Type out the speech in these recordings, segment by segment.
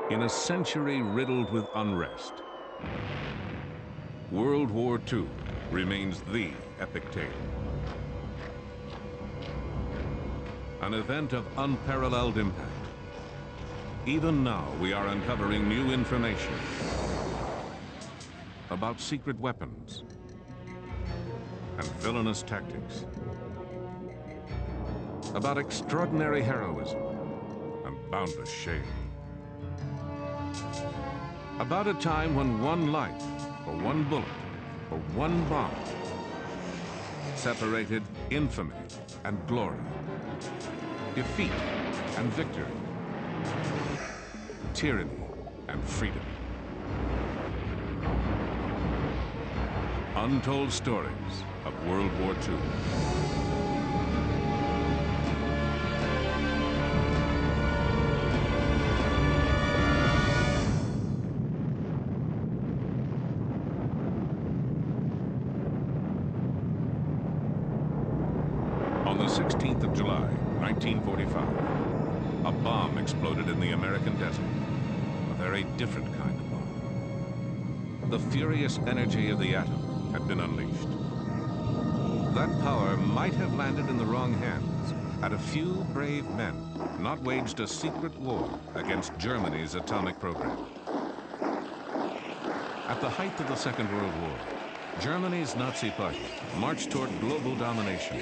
In a century riddled with unrest, World War II remains the epic tale. An event of unparalleled impact. Even now, we are uncovering new information about secret weapons and villainous tactics, about extraordinary heroism and boundless shame, about a time when one life, or one bullet, or one bomb separated infamy and glory, defeat and victory, tyranny and freedom. Untold stories of World War II. On the 16th of July, 1945, a bomb exploded in the American desert. A very different kind of bomb. The furious energy of the atom had been unleashed. That power might have landed in the wrong hands had a few brave men not waged a secret war against Germany's atomic program. At the height of the Second World War, Germany's Nazi Party marched toward global domination,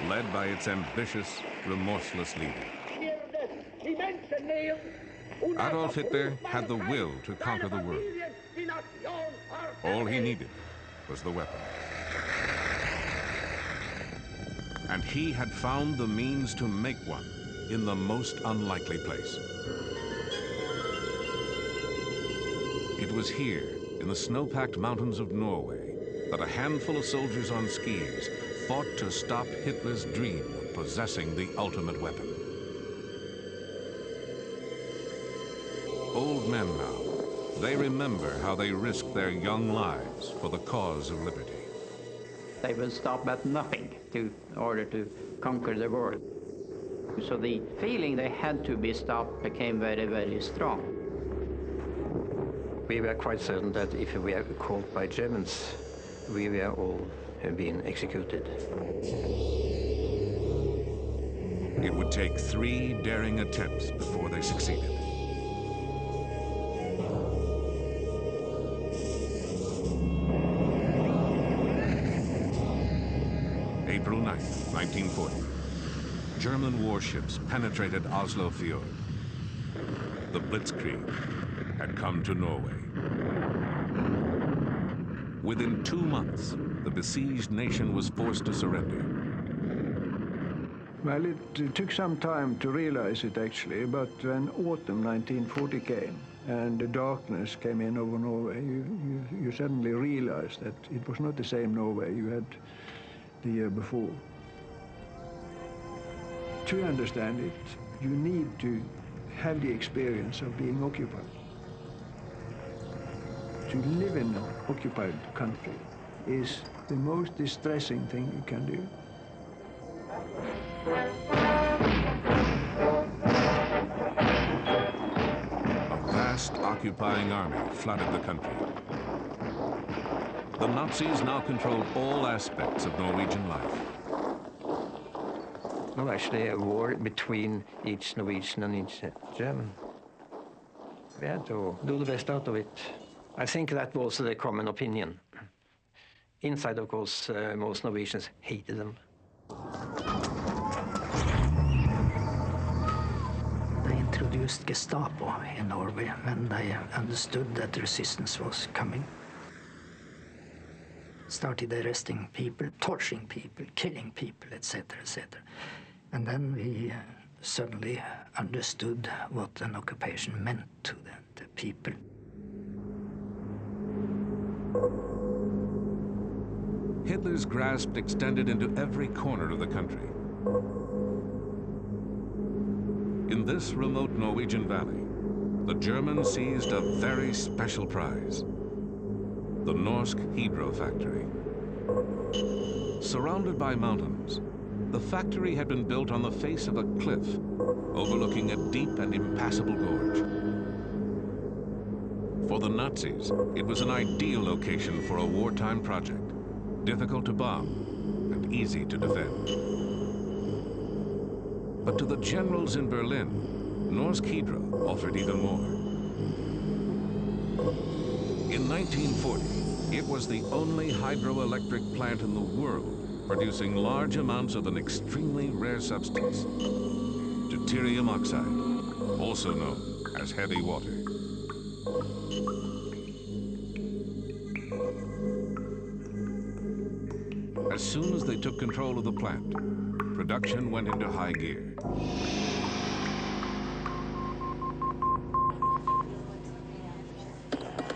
led by its ambitious, remorseless leader. Adolf Hitler had the will to conquer the world. All he needed was the weapon. And he had found the means to make one in the most unlikely place. It was here, in the snow-packed mountains of Norway, that a handful of soldiers on skis fought to stop Hitler's dream of possessing the ultimate weapon. Old men now, they remember how they risked their young lives for the cause of liberty. They will stop at nothing in order to conquer the world. So the feeling they had to be stopped became very, very strong. We were quite certain that if we were caught by Germans, we were all being executed. It would take 3 daring attempts before they succeeded. April 9th, 1940. German warships penetrated Oslo Fjord. The Blitzkrieg had come to Norway. Within 2 months, the besieged nation was forced to surrender. Well, it took some time to realize it, actually, but when autumn 1940 came and the darkness came in over Norway, you suddenly realized that it was not the same Norway you had the year before. To understand it, you need to have the experience of being occupied. To live in an occupied country is the most distressing thing you can do. A vast occupying army flooded the country. The Nazis now controlled all aspects of Norwegian life. No, actually a war between each Norwegian and each German. We had to do the best out of it. I think that was the common opinion. Inside, of course, most Norwegians hated them. They introduced Gestapo in Norway when they understood that resistance was coming. Started arresting people, torturing people, killing people, etc., etc. And then we suddenly understood what an occupation meant to the people. Hitler's grasp extended into every corner of the country. In this remote Norwegian valley, the Germans seized a very special prize: the Norsk Hydro factory. Surrounded by mountains, the factory had been built on the face of a cliff overlooking a deep and impassable gorge. For the Nazis, it was an ideal location for a wartime project, difficult to bomb and easy to defend. But to the generals in Berlin, Norsk Hydro offered even more. In 1940, it was the only hydroelectric plant in the world producing large amounts of an extremely rare substance, deuterium oxide, also known as heavy water. As soon as they took control of the plant, production went into high gear.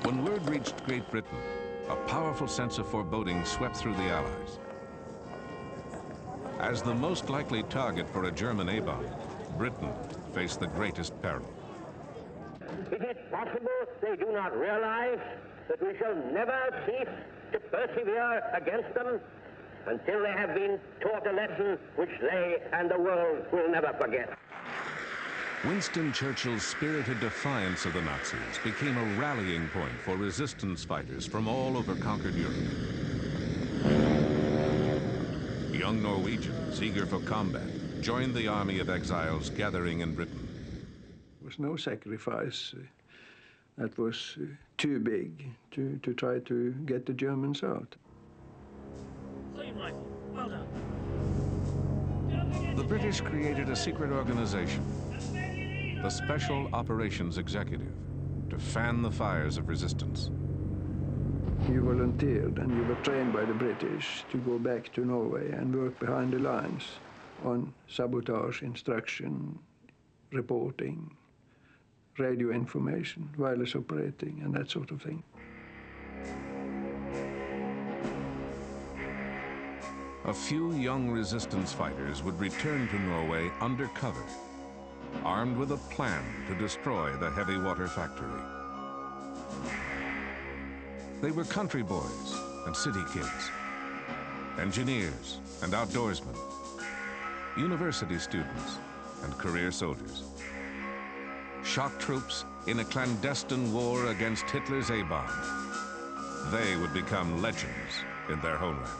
When word reached Great Britain, a powerful sense of foreboding swept through the Allies. As the most likely target for a German A-bomb, Britain faced the greatest peril. Is it possible they do not realize that we shall never cease to persevere against them until they have been taught a lesson which they and the world will never forget? Winston Churchill's spirited defiance of the Nazis became a rallying point for resistance fighters from all over conquered Europe. Young Norwegians, eager for combat, joined the army of exiles gathering in Britain. There was no sacrifice that was too big to try to get the Germans out. Well done. The British created a secret organization, the Special Operations Executive, to fan the fires of resistance. You volunteered and you were trained by the British to go back to Norway and work behind the lines on sabotage, instruction, reporting, radio information, wireless operating, and that sort of thing. A few young resistance fighters would return to Norway undercover, armed with a plan to destroy the heavy water factory. They were country boys and city kids, engineers and outdoorsmen, university students and career soldiers. Shock troops in a clandestine war against Hitler's A-bomb. They would become legends in their homeland.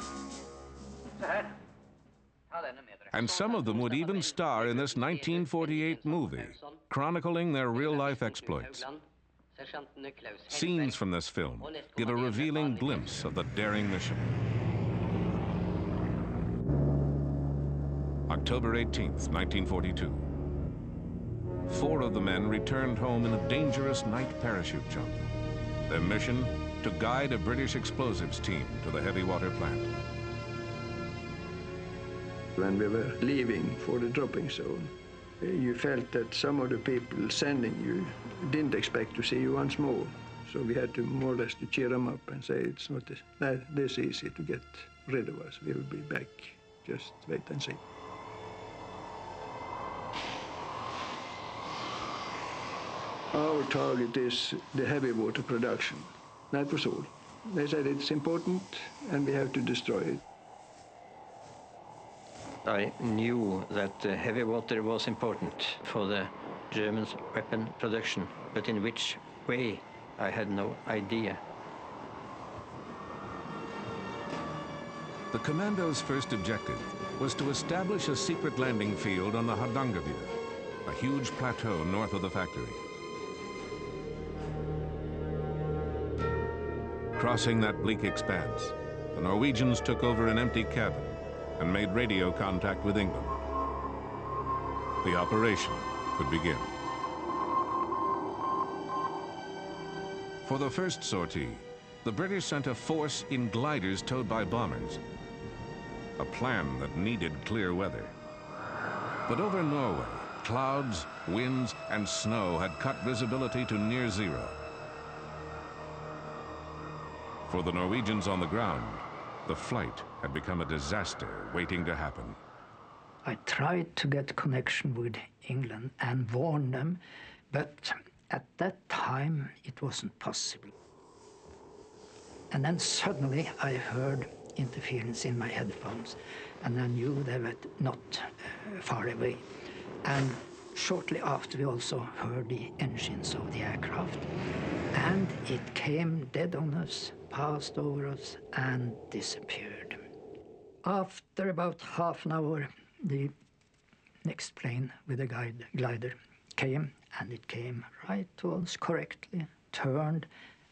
And some of them would even star in this 1948 movie, chronicling their real-life exploits. Scenes from this film give a revealing glimpse of the daring mission. October 18th, 1942. 4 of the men returned home in a dangerous night parachute jump. Their mission, to guide a British explosives team to the heavy water plant. When we were leaving for the dropping zone, you felt that some of the people sending you didn't expect to see you once more. So we had to more or less to cheer them up and say it's not this easy to get rid of us. We will be back. Just wait and see. Our target is the heavy water production. That was all. They said it's important and we have to destroy it. I knew that heavy water was important for the Germans' weapon production, but in which way, I had no idea. The commando's first objective was to establish a secret landing field on the Hardangervidda, a huge plateau north of the factory. Crossing that bleak expanse, the Norwegians took over an empty cabin and made radio contact with England. The operation could begin. For the first sortie, the British sent a force in gliders towed by bombers, a plan that needed clear weather. But over Norway, clouds, winds, and snow had cut visibility to near zero. For the Norwegians on the ground, the flight had become a disaster waiting to happen. I tried to get connection with England and warn them, but at that time it wasn't possible. And then suddenly I heard interference in my headphones, and I knew they were not far away. And Shortly after, we also heard the engines of the aircraft, and it came dead on us, passed over us, and disappeared. After about half an hour, the next plane with a glider came, and it came right to us correctly, turned,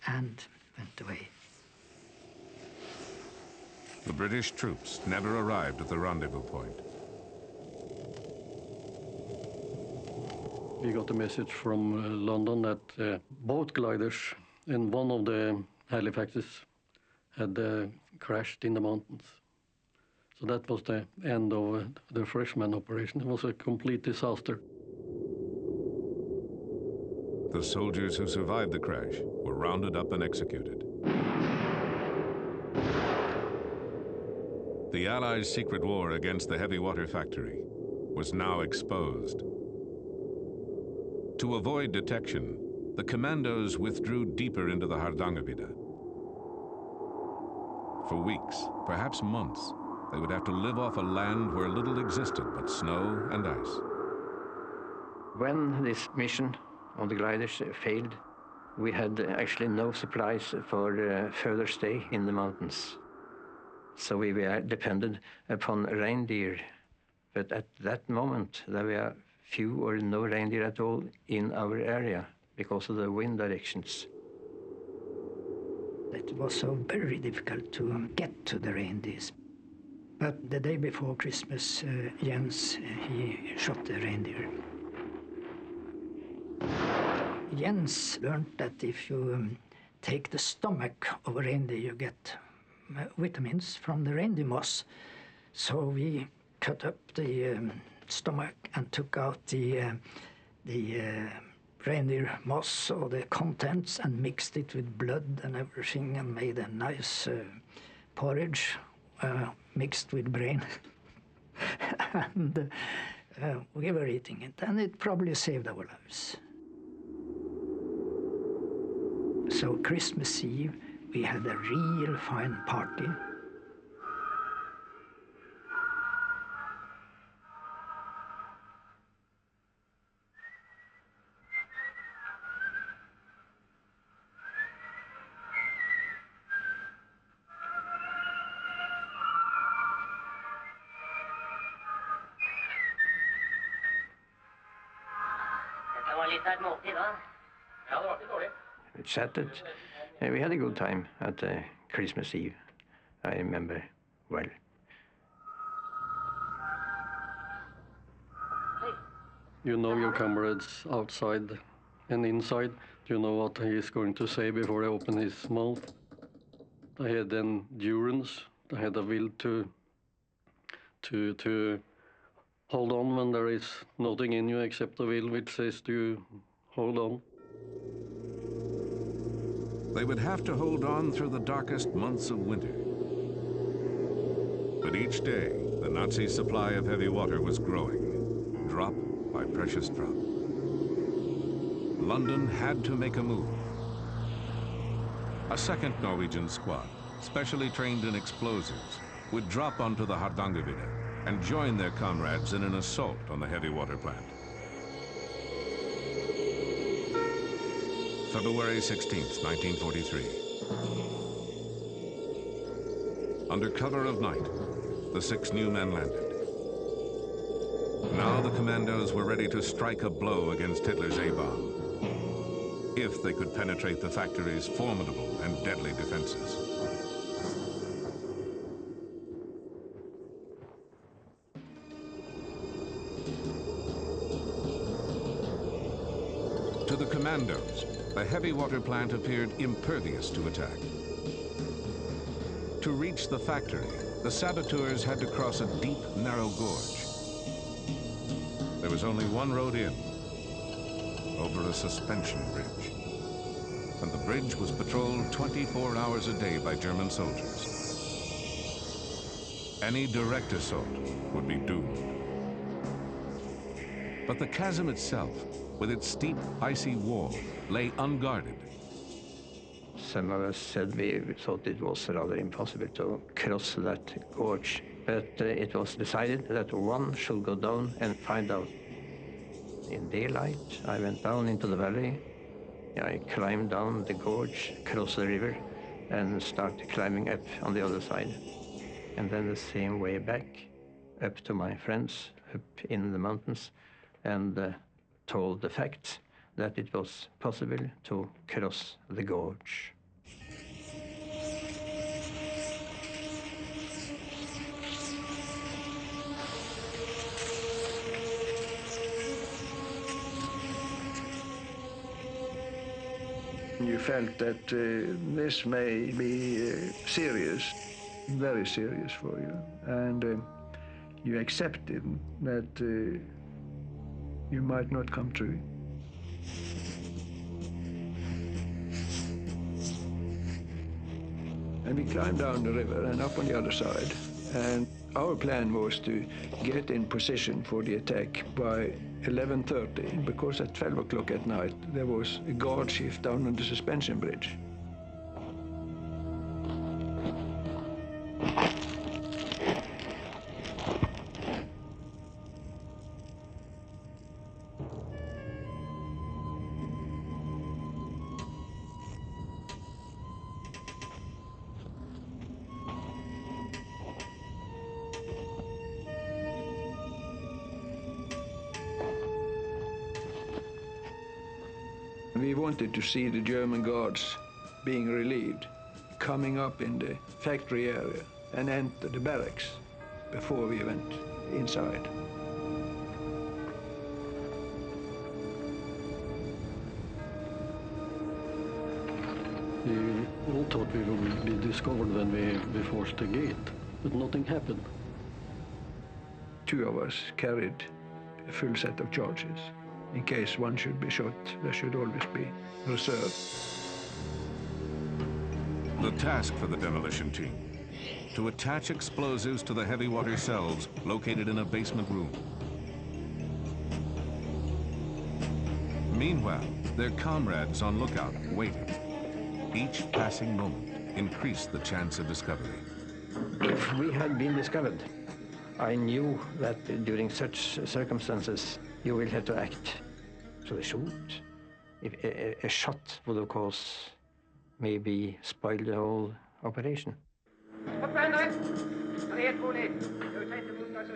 and went away. The British troops never arrived at the rendezvous point. We got a message from London that both gliders in one of the Halifaxes had crashed in the mountains. So that was the end of the freshman operation. It was a complete disaster. The soldiers who survived the crash were rounded up and executed. The Allies' secret war against the heavy water factory was now exposed. To avoid detection, the commandos withdrew deeper into the Hardangervidda. For weeks, perhaps months, they would have to live off a land where little existed but snow and ice. When this mission of the gliders failed, we had actually no supplies for further stay in the mountains. So we were dependent upon reindeer. But at that moment, there were few or no reindeer at all in our area because of the wind directions. It was so very difficult to get to the reindeers. But the day before Christmas, Jens, he shot the reindeer. Jens learned that if you take the stomach of a reindeer, you get vitamins from the reindeer moss. So we cut up the stomach and took out the reindeer moss or the contents and mixed it with blood and everything and made a nice porridge mixed with brain. And we were eating it, and it probably saved our lives. So Christmas Eve, we had a real fine party. We chatted. We had a good time at Christmas Eve. I remember well. You know your comrades outside and inside. You know what he is going to say before he opens his mouth. They had endurance. They had a will to hold on when there is nothing in you except the will which says to hold on. They would have to hold on through the darkest months of winter. But each day, the Nazi supply of heavy water was growing, drop by precious drop. London had to make a move. A second Norwegian squad, specially trained in explosives, would drop onto the Hardangervidda and join their comrades in an assault on the heavy water plant. February 16th, 1943. Under cover of night, the 6 new men landed. Now the commandos were ready to strike a blow against Hitler's A-bomb, if they could penetrate the factory's formidable and deadly defenses. To the commandos, the heavy water plant appeared impervious to attack. To reach the factory, the saboteurs had to cross a deep, narrow gorge. There was only one road in, over a suspension bridge. And the bridge was patrolled 24 hours a day by German soldiers. Any direct assault would be doomed. But the chasm itself, with its steep, icy wall, lay unguarded. Some of us said we thought it was rather impossible to cross that gorge, but it was decided that one should go down and find out. in daylight. I went down into the valley. I climbed down the gorge, crossed the river, and started climbing up on the other side. And then the same way back, up to my friends up in the mountains, and told the facts that it was possible to cross the gorge. You felt that this may be serious, very serious for you, and you accepted that you might not come through. And we climbed down the river and up on the other side, and our plan was to get in position for the attack by 11:30, because at 12 o'clock at night there was a guard shift down on the suspension bridge. We wanted to see the German guards being relieved, coming up in the factory area and enter the barracks before we went inside. We all thought we would be discovered when we forced the gate, but nothing happened. Two of us carried a full set of charges. In case one should be shot, there should always be reserve. The task for the demolition team: to attach explosives to the heavy water cells located in a basement room. Meanwhile, their comrades on lookout waited. Each passing moment increased the chance of discovery. If we had been discovered, I knew that during such circumstances, you will have to act. So they shoot. If a shot would, of course, maybe spoil the whole operation.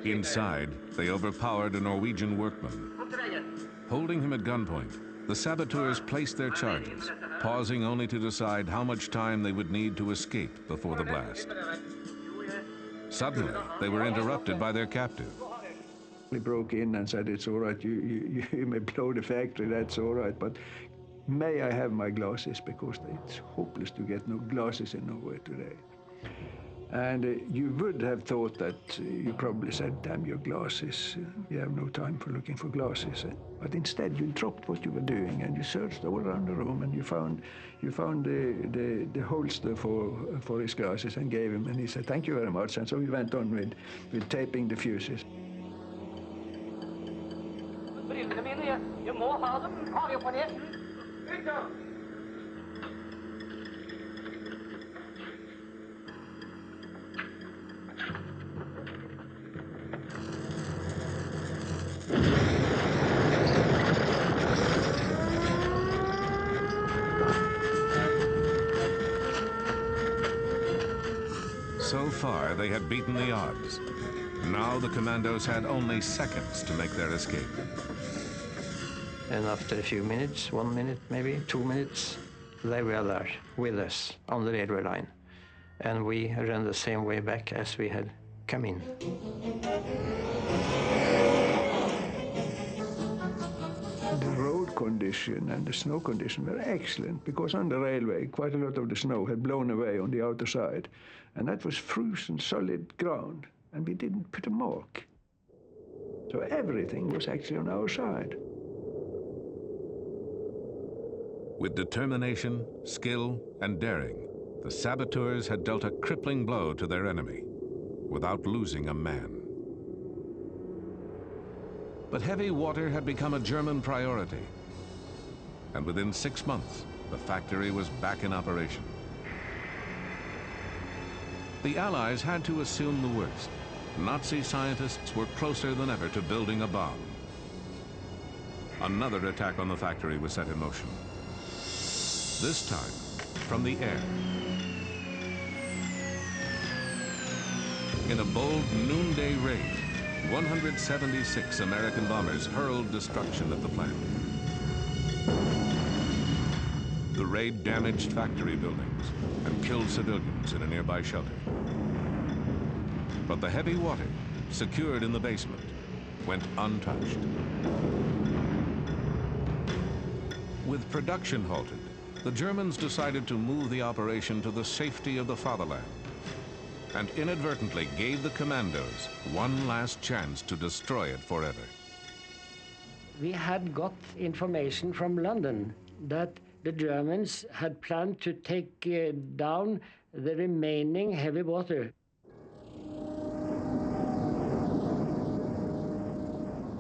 Inside, they overpowered a Norwegian workman. Holding him at gunpoint, the saboteurs placed their charges, pausing only to decide how much time they would need to escape before the blast. Suddenly, they were interrupted by their captive. We broke in and said, "It's all right, you may blow the factory, that's all right, but may I have my glasses, because it's hopeless to get no glasses in Norway today." And you would have thought that you probably said, "Damn your glasses, you have no time for looking for glasses." But instead you dropped what you were doing and you searched all around the room, and you found the holster for his glasses and gave him, and he said, "Thank you very much." And so we went on with taping the fuses. So far, they had beaten the odds. Now the commandos had only seconds to make their escape. And after a few minutes, 1 minute, maybe 2 minutes, they were there with us on the railway line. And we ran the same way back as we had come in. The road condition and the snow condition were excellent, because on the railway quite a lot of the snow had blown away on the outer side, and that was frozen solid ground, and we didn't put a mark. So everything was actually on our side. With determination, skill, and daring, the saboteurs had dealt a crippling blow to their enemy without losing a man. But heavy water had become a German priority, and within 6 months, the factory was back in operation. The Allies had to assume the worst. Nazi scientists were closer than ever to building a bomb. another attack on the factory was set in motion. This time from the air. In a bold noonday raid, 176 American bombers hurled destruction at the plant. The raid damaged factory buildings and killed civilians in a nearby shelter. But the heavy water, secured in the basement, went untouched. With production halted, the Germans decided to move the operation to the safety of the fatherland and inadvertently gave the commandos one last chance to destroy it forever. We had got information from London that the Germans had planned to take down the remaining heavy water.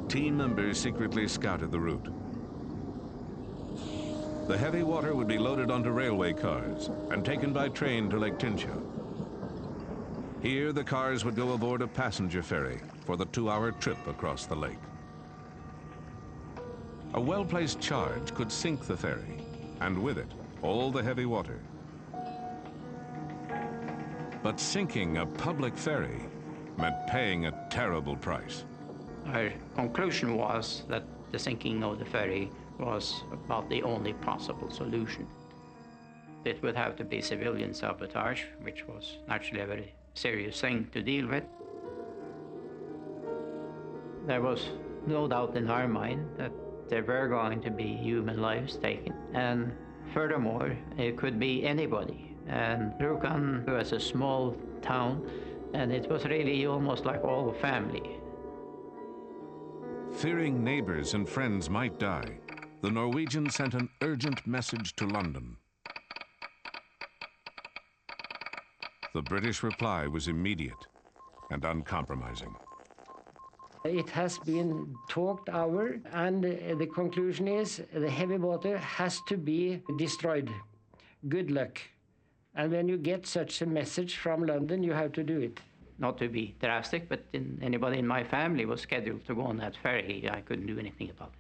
Team members secretly scouted the route. The heavy water would be loaded onto railway cars and taken by train to Lake Tincha. Here, the cars would go aboard a passenger ferry for the 2-hour trip across the lake. A well-placed charge could sink the ferry, and with it, all the heavy water. But sinking a public ferry meant paying a terrible price. Our conclusion was that the sinking of the ferry was about the only possible solution. It would have to be civilian sabotage, which was naturally a very serious thing to deal with. There was no doubt in our mind that there were going to be human lives taken, and furthermore, it could be anybody. And Rjukan was a small town, and it was really almost like all family. Fearing neighbors and friends might die, the Norwegians sent an urgent message to London. The British reply was immediate and uncompromising. It has been talked over, and the conclusion is the heavy water has to be destroyed. Good luck. And when you get such a message from London, you have to do it. Not to be drastic, but anybody in my family was scheduled to go on that ferry. I couldn't do anything about it.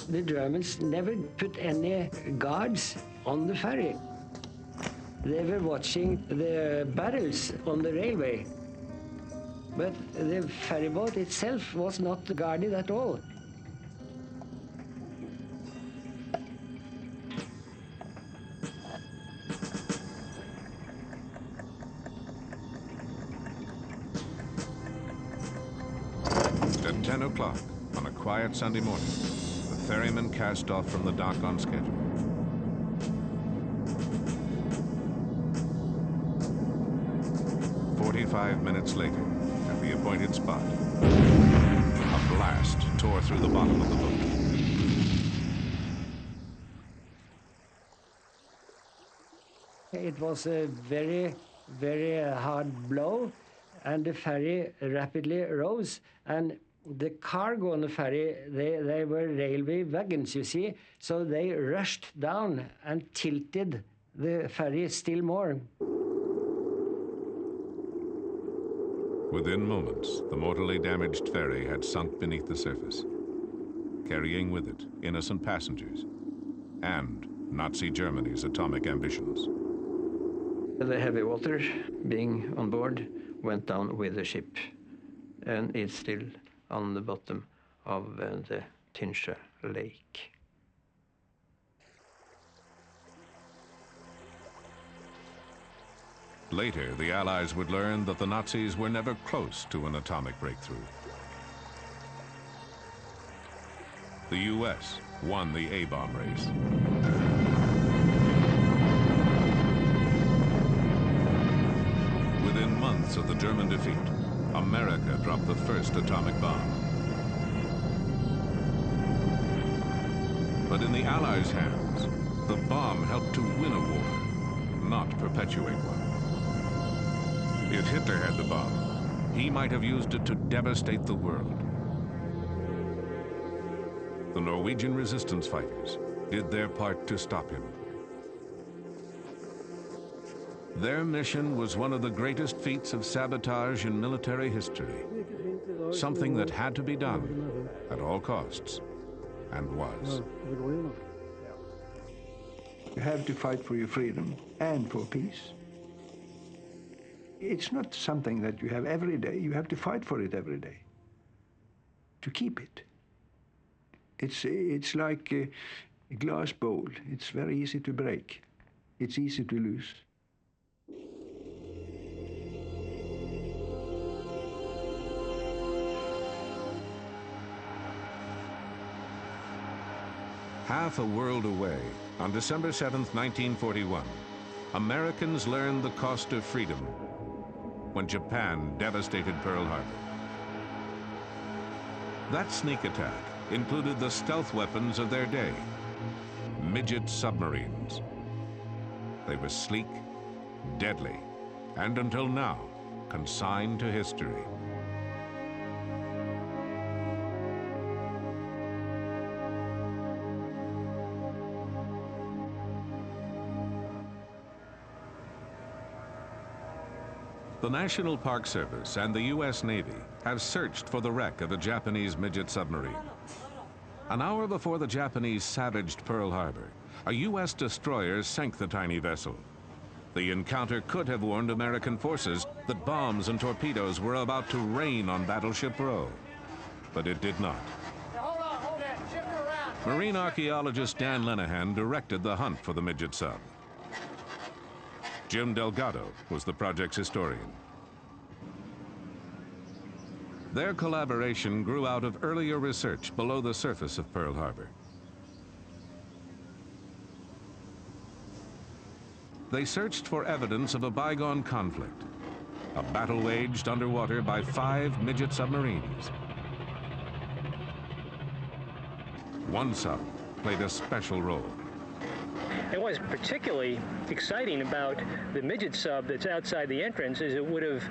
The Germans never put any guards on the ferry. They were watching the barrels on the railway. But the ferryboat itself was not guarded at all. At 10 o'clock on a quiet Sunday morning, the ferryman cast off from the dock on schedule. "45 minutes later, at the appointed spot, a blast tore through the bottom of the boat. It was a very, very hard blow, and the ferry rapidly rose. And the cargo on the ferry, they were railway wagons, you see, so they rushed down and tilted the ferry still more. Within moments, the mortally damaged ferry had sunk beneath the surface, carrying with it innocent passengers and Nazi Germany's atomic ambitions. The heavy water being on board went down with the ship, and it's still on the bottom of the Tincha Lake. Later, the Allies would learn that the Nazis were never close to an atomic breakthrough. The U.S. won the A-bomb race. Within months of the German defeat, America dropped the first atomic bomb. But in the Allies' hands, the bomb helped to win a war, not perpetuate one. If Hitler had the bomb, he might have used it to devastate the world. the Norwegian resistance fighters did their part to stop him. Their mission was one of the greatest feats of sabotage in military history, something that had to be done at all costs, and was. You have to fight for your freedom and for peace. It's not something that you have every day. You have to fight for it every day to keep it. It's like a glass bowl. It's very easy to break. It's easy to lose. Half a world away, on December 7th, 1941, Americans learned the cost of freedom when Japan devastated Pearl Harbor. That sneak attack included the stealth weapons of their day, midget submarines. They were sleek, deadly, and until now, consigned to history. The National Park Service and the U.S. Navy have searched for the wreck of a Japanese midget submarine. An hour before the Japanese savaged Pearl Harbor, a U.S. destroyer sank the tiny vessel. The encounter could have warned American forces that bombs and torpedoes were about to rain on Battleship Row, but it did not. Hold that. Shift her around. Marine archaeologist Dan Lenehan directed the hunt for the midget sub. Jim Delgado was the project's historian. Their collaboration grew out of earlier research below the surface of Pearl Harbor. They searched for evidence of a bygone conflict, a battle waged underwater by 5 midget submarines. One sub played a special role. And what's particularly exciting about the midget sub that's outside the entrance is it would have